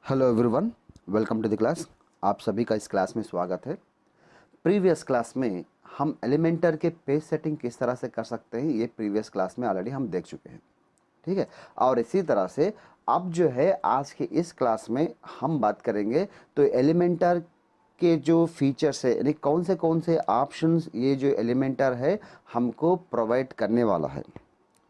Hello everyone, welcome to the class. आप सभी का इस क्लास में स्वागत है। प्रीवियस क्लास में हम एलिमेंटर के पेज सेटिंग किस तरह से कर सकते हैं ये प्रीवियस क्लास में ऑलरेडी हम देख चुके हैं, ठीक है। और इसी तरह से अब जो है आज के इस क्लास में हम बात करेंगे तो एलिमेंटर के जो फीचर्स है, यानी कौन से ऑप्शंस ये जो एलिमेंटर है हमको प्रोवाइड करने वाला है,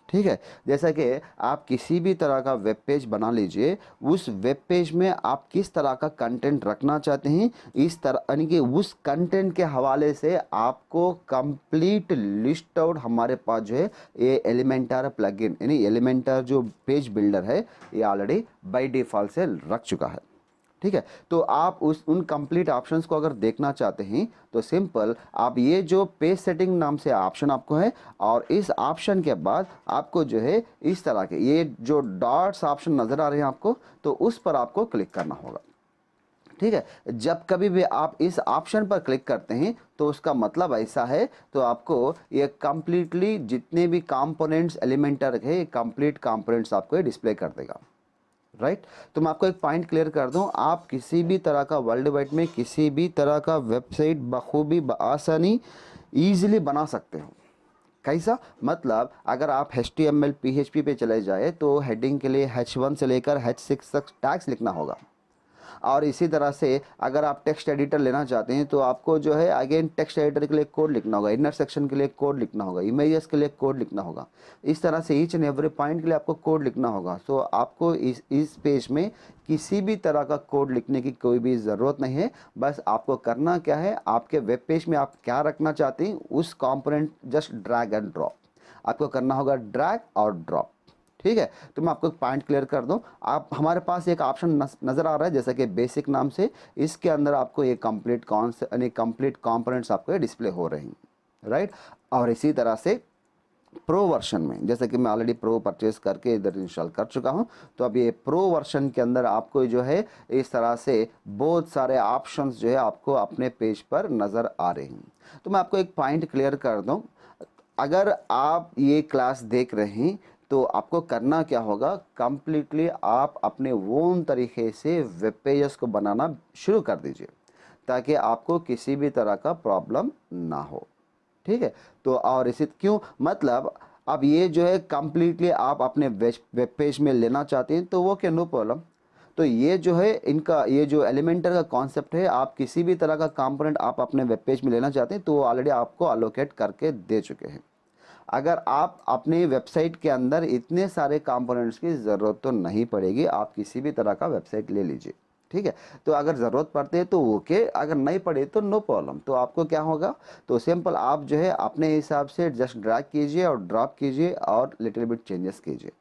ठीक है। जैसा कि आप किसी भी तरह का वेब पेज बना लीजिए, उस वेब पेज में आप किस तरह का कंटेंट रखना चाहते हैं, इस तरह यानी कि उस कंटेंट के हवाले से आपको कंप्लीट लिस्ट आउट हमारे पास जो है ये एलिमेंटर प्लगइन यानी एलिमेंटर जो पेज बिल्डर है ये ऑलरेडी बाय डिफ़ॉल्ट से रख चुका है, ठीक है। तो आप उन कंप्लीट ऑप्शंस को अगर देखना चाहते हैं तो सिंपल आप ये जो पेज सेटिंग नाम से ऑप्शन आपको है और इस ऑप्शन के बाद आपको जो है इस तरह के ये जो डॉट्स ऑप्शन नज़र आ रहे हैं आपको, तो उस पर आपको क्लिक करना होगा, ठीक है। जब कभी भी आप इस ऑप्शन पर क्लिक करते हैं तो उसका मतलब ऐसा है, तो आपको ये कंप्लीटली जितने भी कंपोनेंट्स एलिमेंटर है कंप्लीट कंपोनेंट्स आपको ये डिस्प्ले कर देगा, राइट। तो मैं आपको एक पॉइंट क्लियर कर दूं, आप किसी भी तरह का वर्ल्ड वाइड में किसी भी तरह का वेबसाइट बखूबी बआसानी ईजिली बना सकते हो। कैसा मतलब, अगर आप HTML PHP पे चले जाए तो हेडिंग के लिए H1 से लेकर H6 तक टैग्स लिखना होगा। और इसी तरह से अगर आप टेक्स्ट एडिटर लेना चाहते हैं तो आपको जो है अगेन टेक्स्ट एडिटर के लिए कोड लिखना होगा, इनर सेक्शन के लिए कोड लिखना होगा, इमेजेस के लिए कोड लिखना होगा। इस तरह से ईच एंड एवरी पॉइंट के लिए आपको कोड लिखना होगा। सो आपको इस पेज में किसी भी तरह का कोड लिखने की कोई भी ज़रूरत नहीं है। बस आपको करना क्या है, आपके वेब पेज में आप क्या रखना चाहते हैं उस component just drag and drop आपको करना होगा, ड्रैग और ड्रॉप, ठीक है। तो मैं आपको एक पॉइंट क्लियर कर दूं, आप हमारे पास एक ऑप्शन नज़र आ रहा है जैसा कि बेसिक नाम से, इसके अंदर आपको ये कंप्लीट यानी कंप्लीट कंपोनेंट्स आपको ये डिस्प्ले हो रहे हैं, राइट। और इसी तरह से प्रो वर्जन में, जैसे कि मैं ऑलरेडी प्रो परचेज करके इधर इंस्टॉल कर चुका हूं, तो अब ये प्रो वर्जन के अंदर आपको जो है इस तरह से बहुत सारे ऑप्शंस जो है आपको अपने पेज पर नज़र आ रहे हैं। तो मैं आपको एक पॉइंट क्लियर कर दूं, अगर आप ये क्लास देख रहे हैं तो आपको करना क्या होगा, कंप्लीटली आप अपने ओन तरीके से वेब पेजेस को बनाना शुरू कर दीजिए ताकि आपको किसी भी तरह का प्रॉब्लम ना हो, ठीक है। तो और इसी क्यों मतलब अब ये जो है कंप्लीटली आप अपने वेब पेज में लेना चाहते हैं तो वो क्या, नो प्रॉब्लम। तो ये जो है इनका ये जो एलिमेंटर का कॉन्सेप्ट है, आप किसी भी तरह का कंपोनेंट आप अपने वेब पेज में लेना चाहते हैं तो वो ऑलरेडी आपको अलोकेट करके दे चुके हैं। अगर आप अपनी वेबसाइट के अंदर इतने सारे कंपोनेंट्स की ज़रूरत तो नहीं पड़ेगी, आप किसी भी तरह का वेबसाइट ले लीजिए, ठीक है। तो अगर ज़रूरत पड़ती है तो ओके, अगर नहीं पड़े तो नो प्रॉब्लम। तो आपको क्या होगा, तो सिंपल आप जो है अपने हिसाब से जस्ट ड्रैग कीजिए और ड्रॉप कीजिए और लिटिल बिट चेंजेस कीजिए,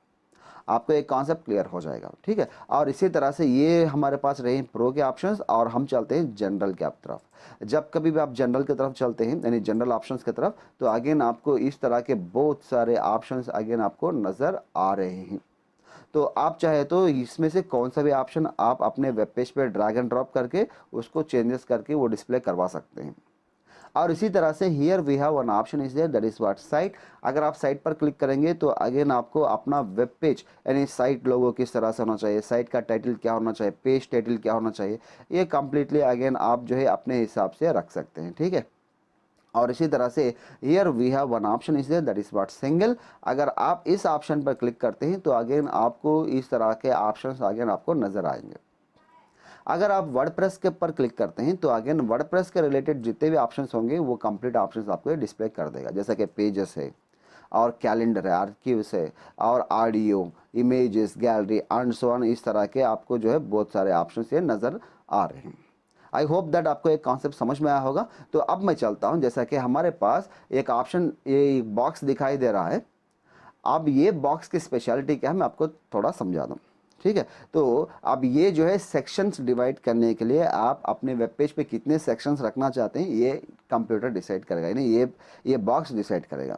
आपको एक कॉन्सेप्ट क्लियर हो जाएगा, ठीक है। और इसी तरह से ये हमारे पास रहे प्रो के ऑप्शंस और हम चलते हैं जनरल के तरफ। जब कभी भी आप जनरल की तरफ चलते हैं यानी जनरल ऑप्शंस की तरफ, तो अगेन आपको इस तरह के बहुत सारे ऑप्शंस अगेन आपको नज़र आ रहे हैं। तो आप चाहे तो इसमें से कौन सा भी ऑप्शन आप अपने वेब पेज पर ड्रैग एंड ड्रॉप करके उसको चेंजेस करके वो डिस्प्ले करवा सकते हैं। और इसी तरह से here we have one option is there, that is what site. अगर आप साइट पर क्लिक करेंगे तो अगेन आपको अपना वेब पेज यानी साइट लोगो किस तरह से होना चाहिए, साइट का टाइटल क्या होना चाहिए, पेज टाइटल क्या होना चाहिए, ये कंप्लीटली अगेन आप जो है अपने हिसाब से रख सकते हैं, ठीक है। और इसी तरह से here we have one option is there, that is what single. अगर आप इस ऑप्शन पर क्लिक करते हैं तो अगेन आपको इस तरह के ऑप्शंस अगेन आपको नजर आएंगे। अगर आप वर्डप्रेस के ऊपर क्लिक करते हैं तो अगेन वर्डप्रेस के रिलेटेड जितने भी ऑप्शंस होंगे वो कंप्लीट ऑप्शंस आपको डिस्प्ले कर देगा, जैसा कि पेजेस है और कैलेंडर है, आर्कीव्स है और audio, images, gallery and so on. इस तरह के आपको जो है बहुत सारे ऑप्शंस ये नज़र आ रहे हैं। आई होप दैट आपको एक कॉन्सेप्ट समझ में आया होगा। तो अब मैं चलता हूँ, जैसा कि हमारे पास एक ऑप्शन ये बॉक्स दिखाई दे रहा है। अब ये बॉक्स की स्पेशलिटी क्या है मैं आपको थोड़ा समझा दूँ, ठीक है। तो अब ये जो है सेक्शंस डिवाइड करने के लिए आप अपने वेब पेज पे कितने सेक्शंस रखना चाहते हैं ये कंप्यूटर डिसाइड करेगा, यानी ये बॉक्स डिसाइड करेगा।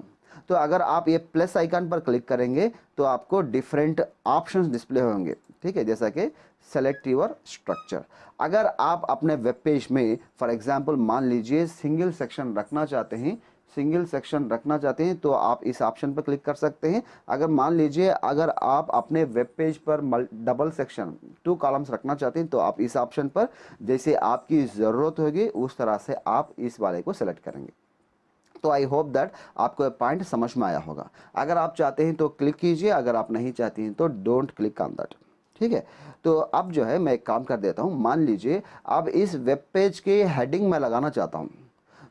तो अगर आप ये प्लस आइकन पर क्लिक करेंगे तो आपको डिफरेंट ऑप्शंस डिस्प्ले होंगे, ठीक है, जैसा कि सेलेक्ट योर स्ट्रक्चर। अगर आप अपने वेब पेज में फॉर एग्जांपल मान लीजिए सिंगल सेक्शन रखना चाहते हैं, सिंगल सेक्शन रखना चाहते हैं तो आप इस ऑप्शन पर क्लिक कर सकते हैं। अगर मान लीजिए अगर आप अपने वेब पेज पर डबल सेक्शन 2 कॉलम्स रखना चाहते हैं तो आप इस ऑप्शन पर जैसे आपकी ज़रूरत होगी उस तरह से आप इस वाले को सेलेक्ट करेंगे। तो आई होप दैट आपको पॉइंट समझ में आया होगा। अगर आप चाहते हैं तो क्लिक कीजिए, अगर आप नहीं चाहते हैं तो डोंट क्लिक ऑन दैट। ठीक है, तो अब जो है मैं एक काम कर देता हूँ। मान लीजिए अब इस वेब पेज के हेडिंग में लगाना चाहता हूँ,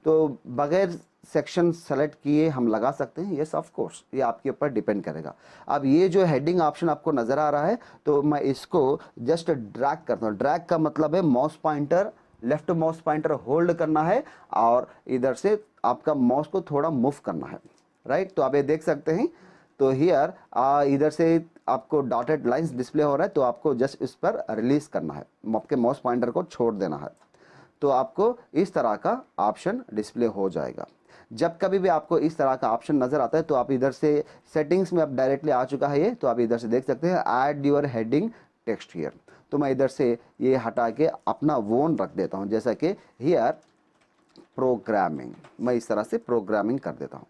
तो बगैर सेक्शन सेलेक्ट किए हम लगा सकते हैं? यस ऑफ कोर्स, ये आपके ऊपर डिपेंड करेगा। अब ये जो हेडिंग ऑप्शन आपको नज़र आ रहा है तो मैं इसको जस्ट ड्रैग करता हूँ। ड्रैग का मतलब है mouse pointer, left mouse pointer hold करना है और इधर से आपका माउस को थोड़ा मूव करना है, राइट। तो आप ये देख सकते हैं। तो हियर इधर से आपको डॉटेड लाइंस डिस्प्ले हो रहा है तो आपको जस्ट इस पर रिलीज करना है, आपके माउस पॉइंटर को छोड़ देना है, तो आपको इस तरह का ऑप्शन डिस्प्ले हो जाएगा। जब कभी भी आपको इस तरह का ऑप्शन नज़र आता है तो आप इधर से सेटिंग्स में अब डायरेक्टली आ चुका है ये, तो आप इधर से देख सकते हैं add your heading text here. तो मैं इधर से ये हटा के अपना वोन रख देता हूँ, जैसा कि हियर प्रोग्रामिंग, मैं इस तरह से प्रोग्रामिंग कर देता हूँ,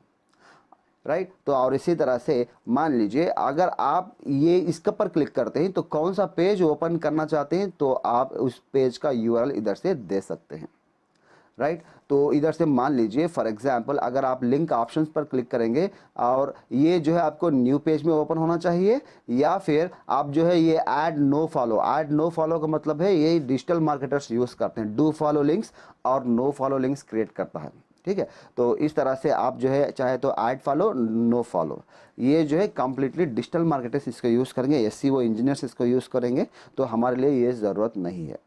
राइट। तो और इसी तरह से मान लीजिए अगर आप ये इसके पर क्लिक करते हैं तो कौन सा पेज ओपन करना चाहते हैं तो आप उस पेज का यूआरएल इधर से दे सकते हैं, राइट। तो इधर से मान लीजिए फॉर एग्जांपल अगर आप लिंक ऑप्शंस पर क्लिक करेंगे और ये जो है आपको न्यू पेज में ओपन होना चाहिए, या फिर आप जो है ये ऐड नो फॉलो का मतलब है ये डिजिटल मार्केटर्स यूज़ करते हैं, डू फॉलो लिंक्स और नो फॉलो लिंक्स क्रिएट करता है। ठीक है, तो इस तरह से आप जो है चाहे तो ऐड फॉलो नो फॉलो, ये जो है कंप्लीटली डिजिटल मार्केटर्स इसको यूज़ करेंगे, एसईओ इंजीनियर्स इसको यूज़ करेंगे, तो हमारे लिए ये ज़रूरत नहीं है,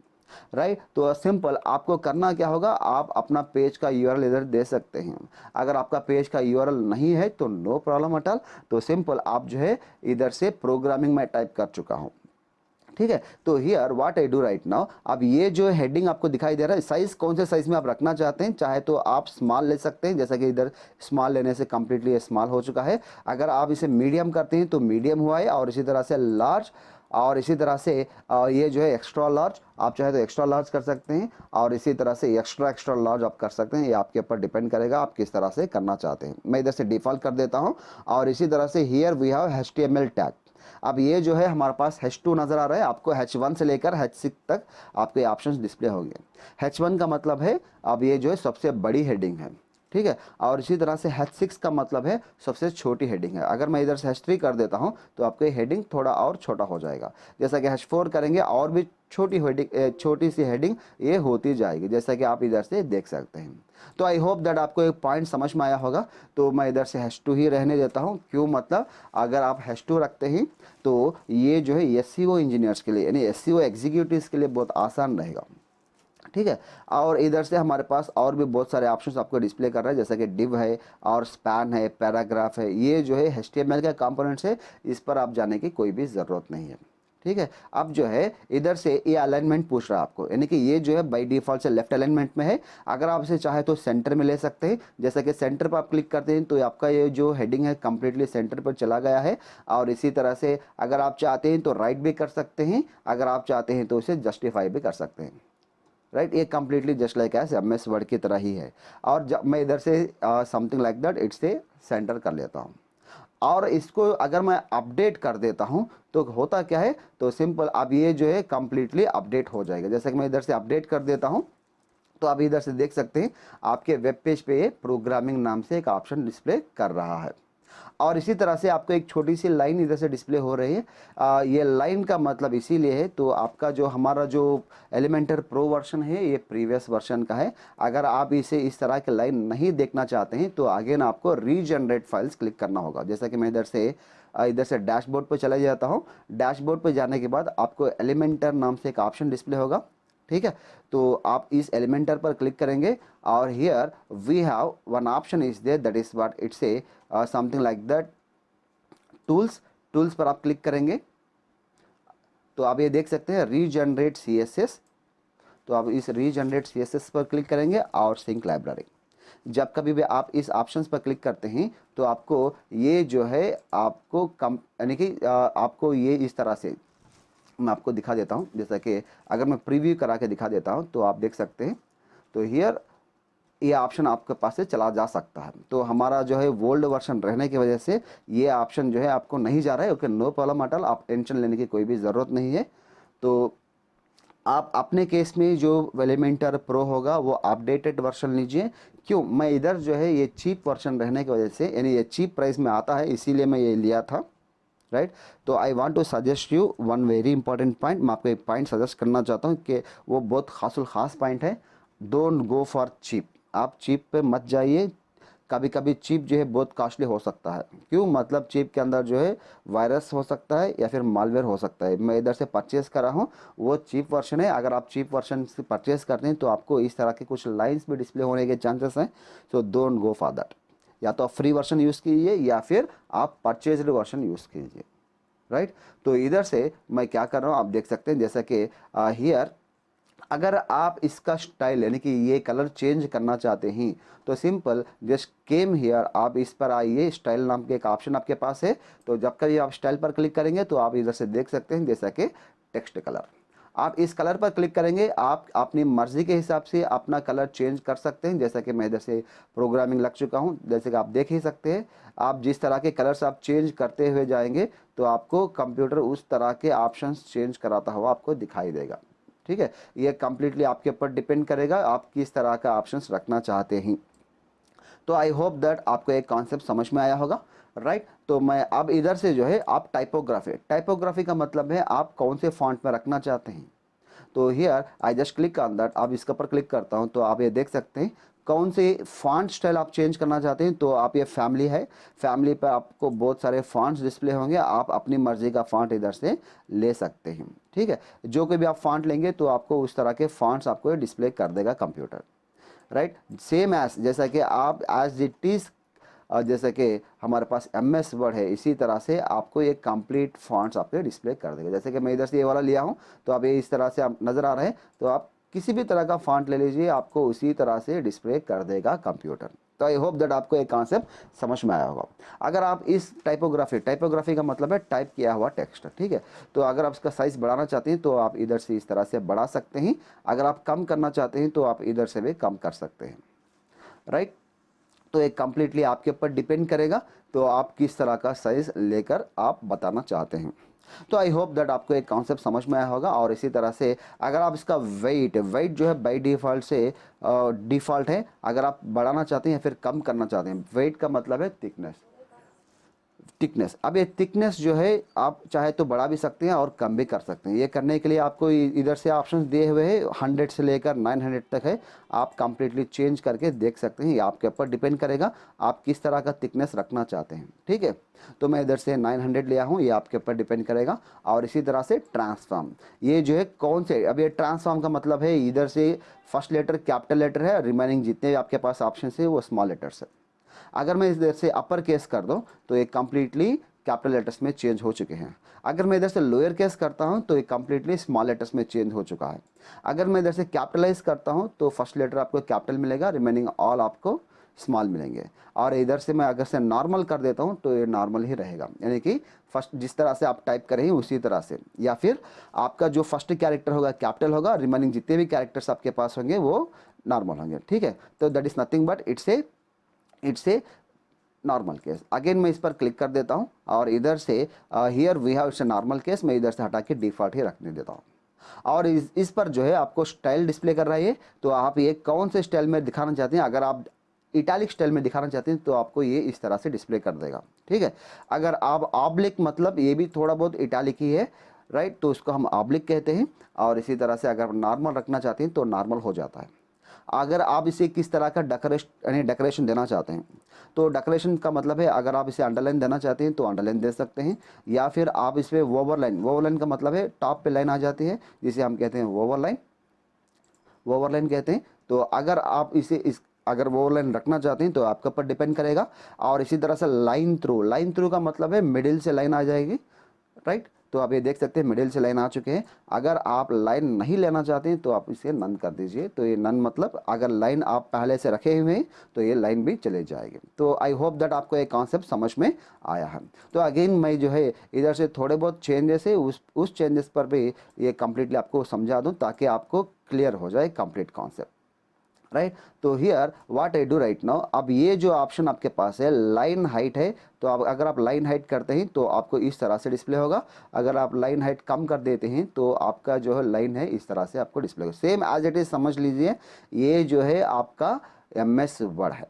राइट। तो सिंपल आपको करना क्या होगा, आप अपना पेज का यूआरएल इधर दे सकते हैं। अगर आपका पेज का यूआरएल नहीं है तो नो प्रॉब्लम एट ऑल, तो सिंपल आप जो है इधर से प्रोग्रामिंग में टाइप कर चुका हूँ। ठीक है, तो here what I do right now, अब ये जो हेडिंग आपको दिखाई दे रहा है, साइज कौन से साइज में आप रखना चाहते हैं, चाहे तो आप स्मॉल ले सकते हैं, जैसा कि इधर स्मॉल लेने से कंप्लीटली स्मॉल हो चुका है। अगर आप इसे मीडियम करते हैं तो मीडियम हुआ है, और इसी तरह से लार्ज, और इसी तरह से ये जो है एक्स्ट्रा लार्ज, आप चाहे तो एक्स्ट्रा लार्ज कर सकते हैं, और इसी तरह से एक्स्ट्रा लार्ज आप कर सकते हैं। ये आपके ऊपर डिपेंड करेगा आप किस तरह से करना चाहते हैं। मैं इधर से डिफ़ॉल्ट कर देता हूँ, और इसी तरह से here we have HTML tag. अब ये जो है हमारे पास H2 नज़र आ रहा है, आपको H1 से लेकर H6 तक आपके ऑप्शंस डिस्प्ले होंगे। H1 का मतलब है अब ये जो है सबसे बड़ी हेडिंग है, ठीक है, और इसी तरह से H6 का मतलब है सबसे छोटी हेडिंग है। अगर मैं इधर से H3 कर देता हूं तो आपके हेडिंग थोड़ा और छोटा हो जाएगा, जैसा कि H4 करेंगे और भी छोटी हेडिंग, छोटी सी हेडिंग ये होती जाएगी, जैसा कि आप इधर से देख सकते हैं। तो आई होप दैट आपको एक पॉइंट समझ में आया होगा। तो मैं इधर से H2 ही रहने देता हूं, क्यों, मतलब अगर आप H2 रखते हैं तो ये जो है एसईओ इंजीनियर्स के लिए, यानी एसईओ एग्जीक्यूटिव्स के लिए बहुत आसान रहेगा। ठीक है, और इधर से हमारे पास और भी बहुत सारे ऑप्शंस आपको डिस्प्ले कर रहा है, जैसा कि डिव है और स्पैन है, पैराग्राफ है, ये जो है HTML का कंपोनेंट्स है, इस पर आप जाने की कोई भी ज़रूरत नहीं है। ठीक है, अब जो है इधर से ये अलाइनमेंट पूछ रहा है आपको, यानी कि ये जो है बाय डिफ़ॉल्ट से लेफ्ट अलाइनमेंट में है। अगर आप इसे चाहे तो सेंटर में ले सकते हैं, जैसा कि सेंटर पर आप क्लिक करते हैं तो आपका ये जो हेडिंग है कंप्लीटली सेंटर पर चला गया है। और इसी तरह से अगर आप चाहते हैं तो राइट भी कर सकते हैं, अगर आप चाहते हैं तो इसे जस्टिफाई भी कर सकते हैं, राइट। ये completely just like S MS word की तरह ही है। और जब मैं इधर से समथिंग लाइक दैट इट्स से सेंटर कर लेता हूँ, और इसको अगर मैं अपडेट कर देता हूँ तो होता क्या है, तो सिंपल अब ये जो है कंप्लीटली अपडेट हो जाएगा। जैसे कि मैं इधर से अपडेट कर देता हूँ तो आप इधर से देख सकते हैं आपके वेब पेज पे ये प्रोग्रामिंग नाम से एक ऑप्शन डिस्प्ले कर रहा है। और इसी तरह से आपको एक छोटी सी लाइन इधर से डिस्प्ले हो रही है। ये लाइन का मतलब इसीलिए है, तो आपका जो हमारा जो एलिमेंटर प्रो वर्जन है ये प्रीवियस वर्जन का है। अगर आप इसे इस तरह के लाइन नहीं देखना चाहते हैं तो अगेन आपको रीजनरेट फाइल्स क्लिक करना होगा। जैसा कि मैं इधर से डैशबोर्ड पर चला जाता हूँ। डैशबोर्ड पर जाने के बाद आपको एलिमेंटर नाम से एक ऑप्शन डिस्प्ले होगा, ठीक है। तो आप इस एलिमेंटर पर क्लिक करेंगे, और here we have one option is there, that is what it's a something like that tools पर आप क्लिक करेंगे तो आप ये देख सकते हैं रीजनरेट CSS। तो आप इस रीजनरेट CSS पर क्लिक करेंगे और सिंक लाइब्रेरी। जब कभी भी आप इस ऑप्शंस पर क्लिक करते हैं तो आपको ये जो है आपको कम, यानी कि आपको ये इस तरह से मैं आपको दिखा देता हूँ। जैसा कि अगर मैं प्रीव्यू करा के दिखा देता हूँ तो आप देख सकते हैं। तो हियर ये ऑप्शन आपके पास से चला जा सकता है। तो हमारा जो है ओल्ड वर्जन रहने की वजह से ये ऑप्शन जो है आपको नहीं जा रहा है। Okay, no problem at all, आप टेंशन लेने की कोई भी ज़रूरत नहीं है। तो आप अपने केस में जो एलिमेंटर प्रो होगा वो अपडेटेड वर्जन लीजिए। क्यों, मैं इधर जो है ये चीप वर्जन रहने की वजह से, यानी ये चीप प्राइस में आता है, इसीलिए मैं ये लिया था, राइट। तो I want to suggest you one very important point. मैं आपको एक पॉइंट सजेस्ट करना चाहता हूँ कि वो बहुत खास पॉइंट है। डोंट गो फॉर चीप, आप चीप पे मत जाइए। कभी कभी चीप जो है बहुत कॉस्टली हो सकता है। क्यों, मतलब चीप के अंदर जो है वायरस हो सकता है या फिर मालवेयर हो सकता है। मैं इधर से परचेज़ कर रहा हूँ, वो चीप वर्जन है। अगर आप चीप वर्जन से परचेज़ करते हैं तो आपको इस तरह के कुछ लाइंस भी डिस्प्ले होने के चांसेस हैं। So don't go for that. या तो आप फ्री वर्जन यूज़ कीजिए या फिर आप परचेज्ड वर्जन यूज़ कीजिए, राइट। तो इधर से मैं क्या कर रहा हूँ आप देख सकते हैं, जैसा कि हियर अगर आप इसका स्टाइल यानी कि ये कलर चेंज करना चाहते हैं तो सिंपल जस्ट केम हियर, आप इस पर आइए। स्टाइल नाम के एक ऑप्शन आपके पास है। तो जब कभी आप स्टाइल पर क्लिक करेंगे तो आप इधर से देख सकते हैं जैसा कि टेक्स्ट कलर। आप इस कलर पर क्लिक करेंगे, आप अपनी मर्ज़ी के हिसाब से अपना कलर चेंज कर सकते हैं। जैसा कि मैं इधर से प्रोग्रामिंग लग चुका हूं, जैसे कि आप देख ही सकते हैं। आप जिस तरह के कलर्स आप चेंज करते हुए जाएंगे तो आपको कंप्यूटर उस तरह के ऑप्शंस चेंज कराता हुआ आपको दिखाई देगा, ठीक है। ये कंप्लीटली आपके ऊपर डिपेंड करेगा आप किस तरह का ऑप्शंस रखना चाहते हैं। तो आई होप दैट आपको एक कॉन्सेप्ट समझ में आया होगा, राइट। तो मैं अब इधर से जो है आप टाइपोग्राफी का मतलब है आप कौन से फॉन्ट में रखना चाहते हैं। तो here I just click on that, आप इसके ऊपर क्लिक करता हूं तो आप ये देख सकते हैं कौन से फॉन्ट स्टाइल आप चेंज करना चाहते हैं। तो आप ये फैमिली है, फैमिली पर आपको बहुत सारे फॉन्ट्स डिस्प्ले होंगे, आप अपनी मर्जी का फॉन्ट इधर से ले सकते हैं, ठीक है। जो कोई भी आप फॉन्ट लेंगे तो आपको उस तरह के फॉन्ट्स आपको डिस्प्ले कर देगा कंप्यूटर, राइट। सेम एज जैसा कि आप एज इट इज़, जैसे कि हमारे पास MS वर्ड है, इसी तरह से आपको एक कंप्लीट फॉन्ट्स आपके डिस्प्ले कर देगा। जैसे कि मैं इधर से ये वाला लिया हूँ तो अब ये इस तरह से आप नज़र आ रहे हैं। तो आप किसी भी तरह का फॉन्ट ले लीजिए, आपको उसी तरह से डिस्प्ले कर देगा कंप्यूटर। तो आई होप दैट आपको एक कॉन्सेप्ट समझ में आया होगा। अगर आप इस टाइपोग्राफी का मतलब है टाइप किया हुआ टेक्स्ट, ठीक है। तो अगर आप इसका साइज़ बढ़ाना चाहते हैं तो आप इधर से इस तरह से बढ़ा सकते हैं। अगर आप कम करना चाहते हैं तो आप इधर से भी कम कर सकते हैं, राइट। तो एक कंप्लीटली आपके ऊपर डिपेंड करेगा तो आप किस तरह का साइज लेकर आप बताना चाहते हैं। तो आई होप दैट आपको एक कॉन्सेप्ट समझ में आया होगा। और इसी तरह से अगर आप इसका वेट जो है बाय डिफ़ॉल्ट से डिफ़ॉल्ट है, अगर आप बढ़ाना चाहते हैं या फिर कम करना चाहते हैं, वेट का मतलब है थिकनेस। अब ये थिकनेस जो है आप चाहे तो बढ़ा भी सकते हैं और कम भी कर सकते हैं। ये करने के लिए आपको इधर से ऑप्शंस दिए हुए हैं, 100 से लेकर 900 तक है। आप कंप्लीटली चेंज करके देख सकते हैं। ये आपके ऊपर डिपेंड करेगा आप किस तरह का थिकनेस रखना चाहते हैं, ठीक है। तो मैं इधर से 900 लिया हूँ, ये आपके ऊपर डिपेंड करेगा। और इसी तरह से ट्रांसफॉर्म, ये जो है कौन से, अब ये ट्रांसफॉर्म का मतलब है इधर से फर्स्ट लेटर कैपिटल लेटर है, रिमेनिंग जितने आपके पास ऑप्शन है वो स्मॉल लेटर्स है। अगर मैं इधर से अपर केस कर दूं तो ये कंप्लीटली कैपिटल लेटर्स में चेंज हो चुके हैं। अगर मैं इधर से लोअर केस करता हूं तो ये कंप्लीटली स्मॉल लेटर्स में चेंज हो चुका है। अगर मैं इधर से कैपिटलाइज करता हूं तो फर्स्ट लेटर आपको कैपिटल मिलेगा, रिमेनिंग ऑल आपको स्मॉल मिलेंगे। और इधर से मैं अगर से नॉर्मल कर देता हूं तो ये नॉर्मल ही रहेगा, यानी कि फर्स्ट जिस तरह से आप टाइप करेंगे उसी तरह से। या फिर आपका जो फर्स्ट कैरेक्टर होगा कैपिटल होगा, रिमेनिंग जितने भी कैरेक्टर्स आपके पास होंगे वो नॉर्मल होंगे, ठीक है। तो that is nothing but it's a normal case. Again मैं इस पर क्लिक कर देता हूं और इधर से here we have it's a normal case, मैं इधर से हटा के डिफॉल्ट ही रखने देता हूं। और इस पर जो है आपको स्टाइल डिस्प्ले कर रहा है। तो आप ये कौन से स्टाइल में दिखाना चाहते हैं, अगर आप इटैलिक स्टाइल में दिखाना चाहते हैं तो आपको ये इस तरह से डिस्प्ले कर देगा, ठीक है। अगर आप ऑब्लिक, मतलब ये भी थोड़ा बहुत इटैलिक ही है, राइट, तो उसको हम ऑब्लिक कहते हैं। और इसी तरह से अगर नॉर्मल रखना चाहते हैं तो नॉर्मल हो जाता है। अगर आप इसे किस तरह का डेकोरेशन देना चाहते हैं तो डेकोरेशन का मतलब है अगर आप इसे अंडरलाइन देना चाहते हैं तो अंडरलाइन दे सकते हैं। या फिर आप इसमें ओवरलाइन का मतलब है टॉप पे लाइन आ जाती है जिसे हम कहते हैं ओवरलाइन कहते हैं। तो अगर आप इसे अगर ओवरलाइन रखना चाहते हैं तो आपके ऊपर डिपेंड करेगा। और इसी तरह से लाइन थ्रू का मतलब है मिडिल से लाइन आ जाएगी, राइट। तो आप ये देख सकते हैं मिडिल से लाइन आ चुके हैं। अगर आप लाइन नहीं लेना चाहते हैं तो आप इसे नन कर दीजिए। तो ये नन मतलब अगर लाइन आप पहले से रखे हुए हैं तो ये लाइन भी चले जाएगी। तो आई होप दैट आपको एक कॉन्सेप्ट समझ में आया है। तो अगेन मैं जो है इधर से थोड़े बहुत चेंजेस है उस चेंजेस पर भी ये कंप्लीटली आपको समझा दूँ ताकि आपको क्लियर हो जाए कंप्लीट कॉन्सेप्ट, राइट। तो here what I do right now, अब ये जो ऑप्शन आपके पास है लाइन हाइट है, तो अब अगर आप लाइन हाइट करते हैं तो आपको इस तरह से डिस्प्ले होगा। अगर आप लाइन हाइट कम कर देते हैं तो आपका जो है लाइन है इस तरह से आपको डिस्प्ले होगा। सेम एज इट इज समझ लीजिए, ये जो है आपका MS वर्ड है,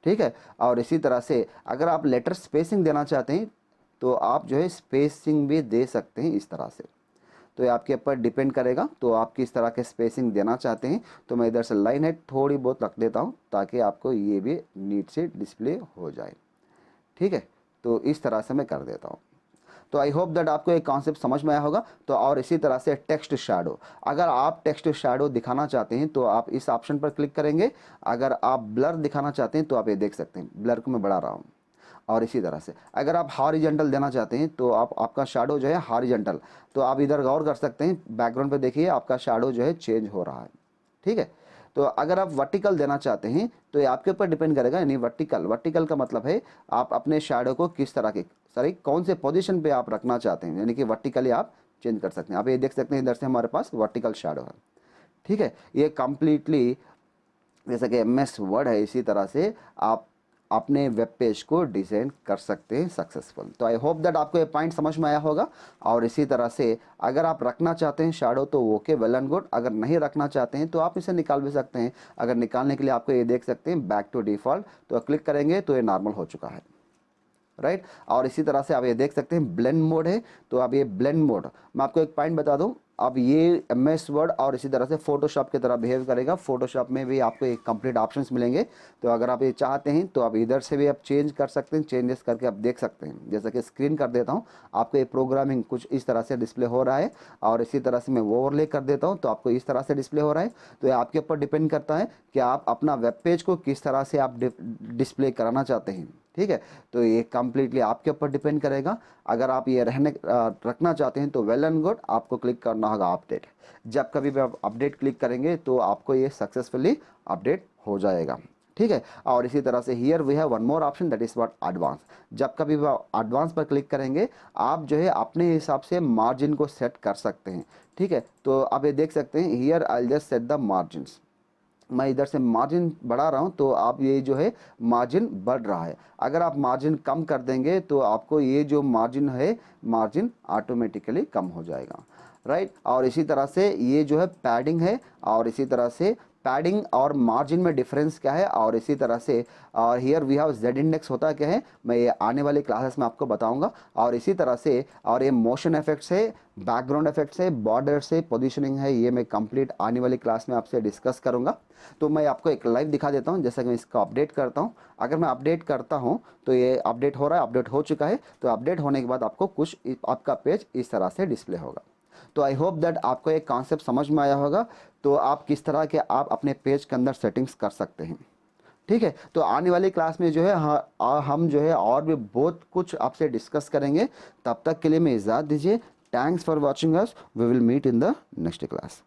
ठीक है। और इसी तरह से अगर आप लेटर स्पेसिंग देना चाहते हैं तो आप जो है स्पेसिंग भी दे सकते हैं इस तरह से। तो ये आपके ऊपर डिपेंड करेगा, तो आप किस तरह के स्पेसिंग देना चाहते हैं। तो मैं इधर से लाइन हाइट थोड़ी बहुत रख देता हूँ ताकि आपको ये भी नीट से डिस्प्ले हो जाए, ठीक है। तो इस तरह से मैं कर देता हूँ। तो आई होप दैट आपको एक कॉन्सेप्ट समझ में आया होगा। तो और इसी तरह से टेक्स्ट शैडो, अगर आप टेक्स्ट शैडो दिखाना चाहते हैं तो आप इस ऑप्शन पर क्लिक करेंगे। अगर आप ब्लर दिखाना चाहते हैं तो आप ये देख सकते हैं, ब्लर को मैं बढ़ा रहा हूँ। और इसी तरह से अगर आप हॉरिजॉन्टल देना चाहते हैं तो आपका शैडो जो है हॉरिजॉन्टल, तो आप इधर गौर कर सकते हैं, बैकग्राउंड पे देखिए आपका शैडो जो है चेंज हो रहा है, ठीक है। तो अगर आप वर्टिकल देना चाहते हैं तो ये आपके ऊपर डिपेंड करेगा, यानी वर्टिकल का मतलब है आप अपने शैडो को किस तरह के कौन से पोजीशन पे आप रखना चाहते हैं, यानी कि वर्टिकली आप चेंज कर सकते हैं। आप ये देख सकते हैं इधर से हमारे पास वर्टिकल शैडो है, ठीक है। ये कंप्लीटली जैसा कि MS वर्ड है, इसी तरह से आप अपने वेब पेज को डिज़ाइन कर सकते हैं सक्सेसफुल। तो आई होप दैट आपको ये पॉइंट समझ में आया होगा। और इसी तरह से अगर आप रखना चाहते हैं शैडो तो ओके, वेल एंड गुड। अगर नहीं रखना चाहते हैं तो आप इसे निकाल भी सकते हैं। अगर निकालने के लिए आपको ये देख सकते हैं बैक टू डिफ़ॉल्ट, तो क्लिक करेंगे तो ये नॉर्मल हो चुका है, राइट। और इसी तरह से आप ये देख सकते हैं ब्लेंड मोड है, तो अब ये ब्लेंड मोड, मैं आपको एक पॉइंट बता दूं, अब ये MS वर्ड और इसी तरह से फोटोशॉप की तरह बिहेव करेगा। फोटोशॉप में भी आपको एक कंप्लीट ऑप्शंस मिलेंगे, तो अगर आप ये चाहते हैं तो आप इधर से भी आप चेंज कर सकते हैं, चेंजेस करके आप देख सकते हैं। जैसा कि स्क्रीन कर देता हूँ, आपको ये प्रोग्रामिंग कुछ इस तरह से डिस्प्ले हो रहा है। और इसी तरह से मैं ओवरले कर देता हूँ तो आपको इस तरह से डिस्प्ले हो रहा है। तो ये आपके ऊपर डिपेंड करता है कि आप अपना वेब पेज को किस तरह से आप डिस्प्ले कराना चाहते हैं, ठीक है। तो ये कम्प्लीटली आपके ऊपर डिपेंड करेगा। अगर आप ये रखना चाहते हैं तो वेल एंड गुड, आपको क्लिक करना होगा अपडेट। जब कभी भी आप अपडेट क्लिक करेंगे तो आपको ये सक्सेसफुली अपडेट हो जाएगा, ठीक है। और इसी तरह से here we have one more option, that is what advance. जब कभी भी एडवांस पर क्लिक करेंगे आप जो है अपने हिसाब से मार्जिन को सेट कर सकते हैं, ठीक है। तो आप ये देख सकते हैं, here I will just set the margins. मैं इधर से मार्जिन बढ़ा रहा हूं तो आप ये जो है मार्जिन बढ़ रहा है। अगर आप मार्जिन कम कर देंगे तो आपको ये जो मार्जिन है, मार्जिन ऑटोमेटिकली कम हो जाएगा, राइट। और इसी तरह से ये जो है पैडिंग है, और इसी तरह से पैडिंग और मार्जिन में डिफरेंस क्या है, और इसी तरह से और here we have Z index होता क्या है, मैं ये आने वाली क्लासेस में आपको बताऊंगा। और इसी तरह से और ये मोशन इफेक्ट्स है, बैकग्राउंड इफेक्ट्स है, बॉर्डर से पोजीशनिंग है, ये मैं कंप्लीट आने वाली क्लास में आपसे डिस्कस करूंगा। तो मैं आपको एक लाइव दिखा देता हूं, जैसा कि मैं इसका अपडेट करता हूं। अगर मैं अपडेट करता हूं तो ये अपडेट हो रहा है, अपडेट हो चुका है। तो अपडेट होने के बाद आपको कुछ आपका पेज इस तरह से डिस्प्ले होगा। तो आई होप दैट आपको एक कॉन्सेप्ट समझ में आया होगा। तो आप किस तरह के आप अपने पेज के अंदर सेटिंग्स कर सकते हैं, ठीक है। तो आने वाली क्लास में जो है हम जो है और भी बहुत कुछ आपसे डिस्कस करेंगे। तब तक के लिए मैं इजाज़त दीजिए। Thanks for watching us, we will meet in the next class.